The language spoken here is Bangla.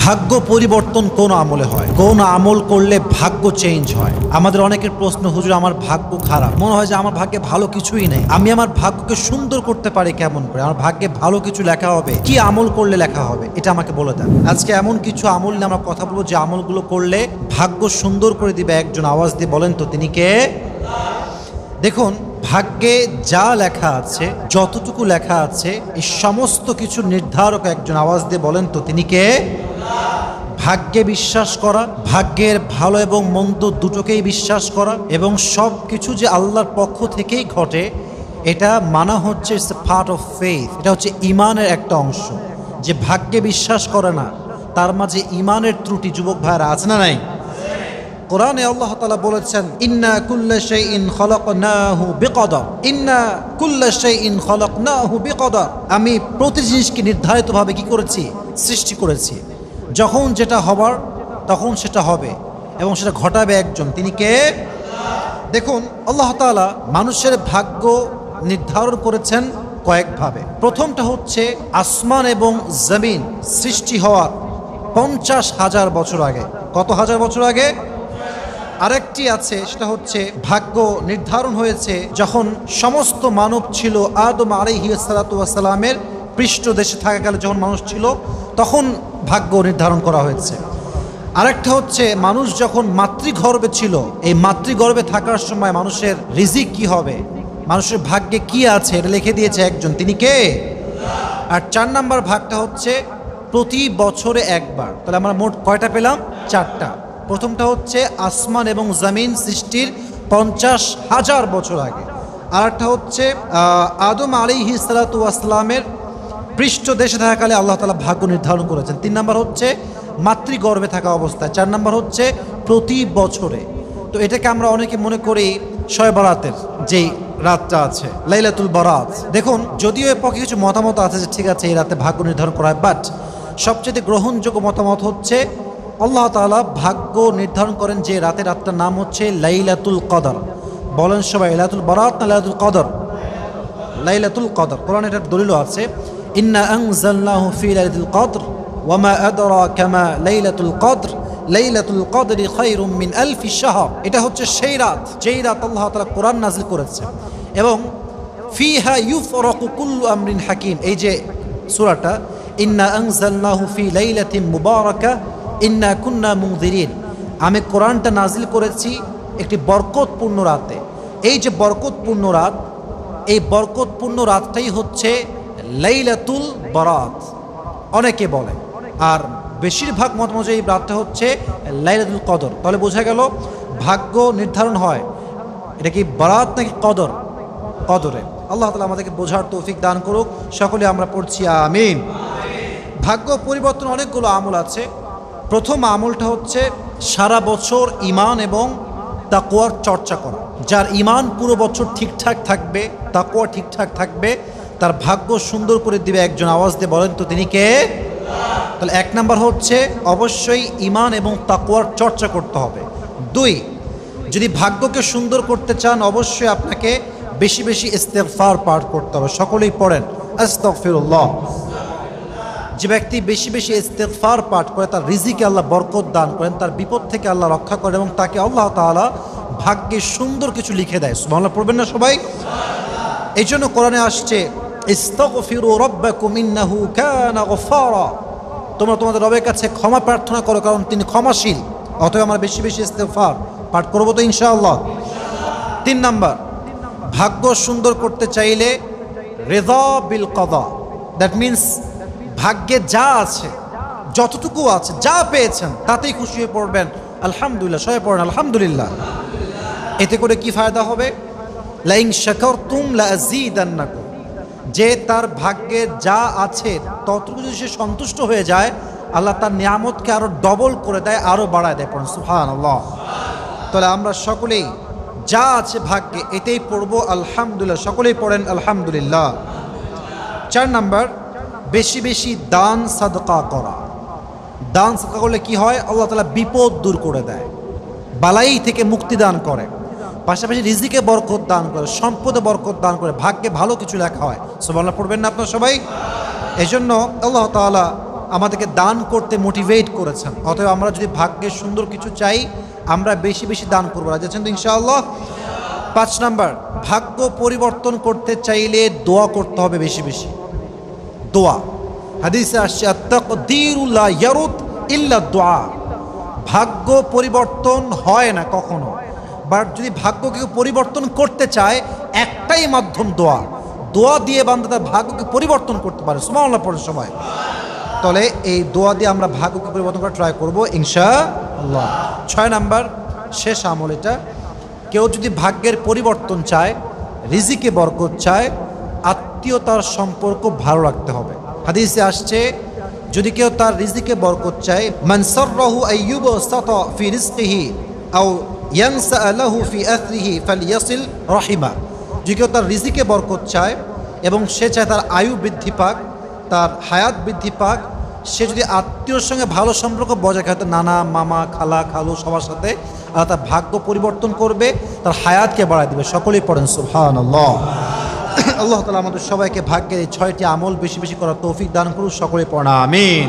ভাগ্য পরিবর্তন কোন আমলে হয়, কোন আমল করলে ভাগ্য চেঞ্জ হয়? আমাদের অনেকের প্রশ্ন, হুজুর আমার ভাগ্য খারাপ, মনে হয় যে আমার ভাগ্যে ভালো কিছুই নেই, আমি আমার ভাগ্যকে সুন্দর করতে পারি কেমন করে? আমার ভাগ্যে ভালো কিছু লেখা হবে, কি আমল করলে লেখা হবে, এটা আমাকে বলে দেন। আজকে এমন কিছু আমল নিয়ে আমরা কথা বলবো যে আমলগুলো করলে ভাগ্য সুন্দর করে দিবে একজন। আওয়াজ দিয়ে বলেন তো তিনি কে? দেখুন, ভাগ্যে যা লেখা আছে, যতটুকু লেখা আছে, এই সমস্ত কিছু নির্ধারক একজন। আওয়াজ দিয়ে বলেন তো তিনি কে? ভাগ্যে বিশ্বাস করা, ভাগ্যের ভালো এবং মন্দ দুটোকেই বিশ্বাস করা, এবং সব কিছু যে আল্লাহর পক্ষ থেকেই ঘটে এটা মানা হচ্ছে it's a part of faith. এটা হচ্ছে ইমানের একটা অংশ। যে ভাগ্যে বিশ্বাস করে না তার মাঝে ইমানের ত্রুটি যুবক ভাইরা আছে না নাই? কোরআনে আল্লাহ তাআলা বলেছেন, ইন্না কুল্লা শাইইন খলাকনাহু বিকদর, ইন্না কুল্লা শাইইন খলাকনাহু বিকদর। আমি প্রতি জিনিসকে নির্ধারিতভাবে কি করেছি? সৃষ্টি করেছি। যখন যেটা হবার তখন সেটা হবে এবং সেটা ঘটাবে একজন। তিনি কে? দেখুন, আল্লাহ তাআলা মানুষের ভাগ্য নির্ধারণ করেছেন কয়েকভাবে। প্রথমটা হচ্ছে আসমান এবং জমিন সৃষ্টি হওয়ার 50,000 বছর আগে। কত হাজার বছর আগে? আরেকটি আছে, সেটা হচ্ছে ভাগ্য নির্ধারণ হয়েছে যখন সমস্ত মানব ছিল আদম আলাইহিস সালাতু ওয়াস সালামের পৃষ্ঠদেশে থাকাকালে, যখন মানুষ ছিল তখন ভাগ্য নির্ধারণ করা হয়েছে। আরেকটা হচ্ছে মানুষ যখন মাতৃগর্ভে ছিল, এই মাতৃগর্ভে থাকার সময় মানুষের রিজিক কি হবে, মানুষের ভাগ্যে কি আছে, এটা লিখে দিয়েছে একজন। তিনি কে? আর 4 নাম্বার ভাগটা হচ্ছে প্রতি বছরে একবার। তাহলে আমরা মোট কয়টা পেলাম? 4টা। প্রথমটা হচ্ছে আসমান এবং জমিন সৃষ্টির 50,000 বছর আগে। আর একটা হচ্ছে আদম আলাইহিস সালাতু ওয়াস সালামের পৃষ্ঠদেশে থাকাকালে আল্লাহ তাআলা ভাগ্য নির্ধারণ করেছেন। 3 নাম্বার হচ্ছে মাতৃগর্ভে থাকা অবস্থায়। 4 নাম্বার হচ্ছে প্রতি বছরে। তো এটাকে আমরা অনেকে মনে করি শবে বরাতের যেই রাতটা আছে, লাইলাতুল বরাত। দেখুন, যদিও এর পক্ষে কিছু মতামত আছে যে ঠিক আছে এই রাতে ভাগ্য নির্ধারণ করা হয়, বাট সবচেয়ে গ্রহণযোগ্য মতামত হচ্ছে আল্লাহ তাআলা ভাগ্য নির্ধারণ করেন যে রাতটার নাম হচ্ছে লাইলাতুল কদর। বলেন সবাই, লাইলাতুল বরাত না লাইলাতুল কদর? লাইলাতুল কদর। কোরআনে এটার দলিলও আছে, ইন্না আনজালনাহু ফি লাইলাতুল কদর ওয়া মা আদরাকা মা লাইলাতুল কদর লাইলাতুল কদরি খায়রুম মিন আলফি শাহর। এটা হচ্ছে সেই রাত যেই রাত আল্লাহ তাআলা কোরআন নাযিল করেছে, এবং ফিহা ইউফরাকু কুল্লু আমরিন হাকিম। এই যে সূরাটা, ইন্না আনজালনাহু ফি লাইলাতিন মুবারাকা ইন্না কুন্না মুনযিরিন, আমি কোরআনটা নাযিল করেছি একটি বরকতপূর্ণ রাতে। এই যে বরকতপূর্ণ রাত, এই বরকতপূর্ণ রাতটাই হচ্ছে লাইলাতুল বরাত অনেকে বলে, আর বেশিরভাগ মত অনুযায়ী এই রাতটা হচ্ছে লাইলাতুল কদর। তাহলে বোঝা গেল ভাগ্য নির্ধারণ হয় এটা কি বরাত নাকি কদর? কদরে। আল্লাহ তাআলা আমাদেরকে বোঝার তৌফিক দান করুক। সকলে আমরা পড়ছি আমিন। ভাগ্য পরিবর্তন অনেকগুলো আমল আছে। প্রথম আমলটা হচ্ছে সারা বছর ঈমান এবং তাকওয়ার চর্চা করা। যার ঈমান পুরো বছর ঠিকঠাক থাকবে, তাকওয়া ঠিকঠাক থাকবে, তার ভাগ্য সুন্দর করে দিবে একজন। আওয়াজ দিয়ে বলেন তো তিনি কে? তাহলে 1 নাম্বার হচ্ছে অবশ্যই ঈমান এবং তাকওয়ার চর্চা করতে হবে। 2, যদি ভাগ্যকে সুন্দর করতে চান অবশ্যই আপনাকে বেশি বেশি ইস্তেগফার পাঠ করতে হবে। সকলেই পড়েন আস্তাগফিরুল্লাহ। যে ব্যক্তি বেশি বেশি ইস্তেগফার পাঠ করে তার রিজিকে আল্লাহ বরকত দান করেন, তার বিপদ থেকে আল্লাহ রক্ষা করেন, এবং তাকে আল্লাহ তাআলা ভাগ্যে সুন্দর কিছু লিখে দেয়। সুবহানাল্লাহ পড়বেন না সবাই? এই জন্য কোরআনে আসছে, ইস্তাগফিরু রাব্বাকুম ইন্নাহু কানা গফফারা, তোমরা তোমাদের রবের কাছে ক্ষমা প্রার্থনা করো কারণ তিনি ক্ষমাশীল। অতএব আমরা বেশি বেশি ইস্তেগফার পাঠ করব তো ইনশাআল্লাহ। 3 নাম্বার, ভাগ্য সুন্দর করতে চাইলে রিযা বিল কদা, দ্যাট মিনস ভাগ্যে যা আছে, যতটুকু আছে, যা পেয়েছেন তাতেই খুশি হয়ে পড়বেন আলহামদুলিল্লাহ। সবাই পড়েন আলহামদুলিল্লাহ। এতে করে কি ফায়দা হবে? লাইন শাকারতুম লাযীদান্নাকুম, যে তার ভাগ্যে যা আছে ততটুকু যদি সে সন্তুষ্ট হয়ে যায়, আল্লাহ তার নিয়ামতকে আরো ডবল করে দেয়, আরো বাড়ায় দেয়। পড়েন সুবহানাল্লাহ। তাহলে আমরা সকলেই যা আছে ভাগ্যে এতেই পড়বো আলহামদুলিল্লাহ। সকলেই পড়েন আলহামদুলিল্লাহ। 4 নাম্বার, বেশি বেশি দান সাদকা করা। দান সাদকা করলে কি হয়? আল্লাহ তাআলা বিপদ দূর করে দেয়, বালাই থেকে মুক্তি দান করে, পাশাপাশি রিজিকে বরকত দান করে, সম্পদে বরকত দান করে, ভাগ্যে ভালো কিছু লেখা হয়। সুবহানাল্লাহ পড়বেন না আপনারা সবাই? এই জন্য আল্লাহ তাআলা আমাদেরকে দান করতে মোটিভেট করেছেন। অতএব আমরা যদি ভাগ্যে সুন্দর কিছু চাই, আমরা বেশি বেশি দান করবো। রাজি আছেন তো ইনশাআল্লাহ? 5 নাম্বার, ভাগ্য পরিবর্তন করতে চাইলে দোয়া করতে হবে বেশি বেশি। দোয়া, হাদিসে আসছে আত-তাকদীরু লা ইয়ারুদ ইল্লা দুআ। ভাগ্য পরিবর্তন হয় না কখনো, বাট যদি ভাগ্যকে পরিবর্তন করতে চায় একটাই মাধ্যম দোয়া। দোয়া দিয়ে বান্দা তার ভাগ্যকে পরিবর্তন করতে পারে। সুবহানাল্লাহ পড়ার সময়। তাহলে এই দোয়া দিয়ে আমরা ভাগ্যকে পরিবর্তন করার ট্রাই করবো ইনশাআল্লাহ। 6 নাম্বার, শেষ আমল এটা। কেউ যদি ভাগ্যের পরিবর্তন চায়, রিজিকে বরকত চায়, আত্মীয়তার সম্পর্ক ভালো রাখতে হবে। হাদিসে আসছে যদি কেউ তার রিজিকে বরকত চায়, মান সাররাহু আইয়ুবসাতা ফি রিজকিহি আও ইয়ানসা লাহু ফি আথরিহি ফালইয়াসিল রাহিমা। যদি কেউ তার রিজিকে বরকত চায় এবং সে চায় তার আয়ু বৃদ্ধি পাক, তার হায়াত বৃদ্ধি পাক, সে যদি আত্মীয়র সঙ্গে ভালো সম্পর্ক বজায় রাখে, নানা মামা খালা খালু সবার সাথে, আর তার ভাগ্য পরিবর্তন করবে, তার হায়াতকে বাড়ায় দেবে। সকলেই পড়েন সুবহানাল্লাহ। আল্লাহ তাআলা আমাদের সবাইকে ভাগ্যের এই 6টি আমল বেশি বেশি করার তৌফিক দান করুন। সকলেই পড়েন আমিন।